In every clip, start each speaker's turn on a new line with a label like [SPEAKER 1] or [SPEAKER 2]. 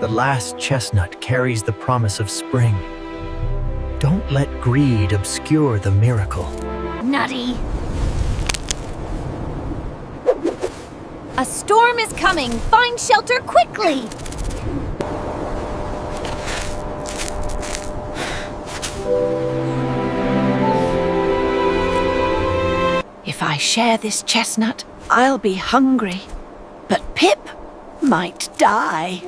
[SPEAKER 1] The last chestnut carries the promise of spring. Don't let greed obscure the miracle.
[SPEAKER 2] Nutty! A storm is coming! Find shelter quickly!
[SPEAKER 3] If I share this chestnut, I'll be hungry. But Pip might die.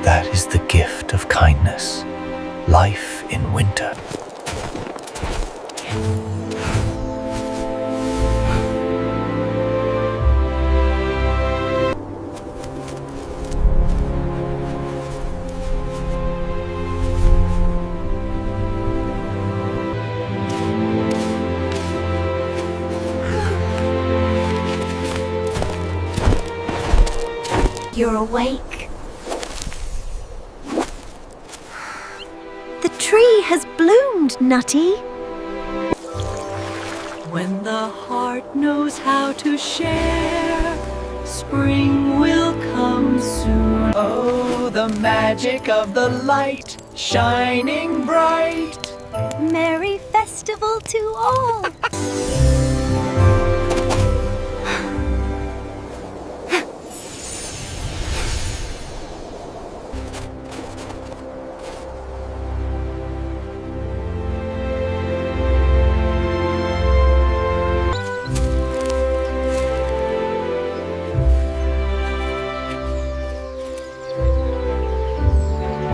[SPEAKER 1] That is the gift of kindness. Life in winter.
[SPEAKER 2] You're awake. The tree has bloomed, Nutty.
[SPEAKER 3] When the heart knows how to share, spring will come soon. Oh, the magic of the light, shining bright.
[SPEAKER 2] Merry festival to all.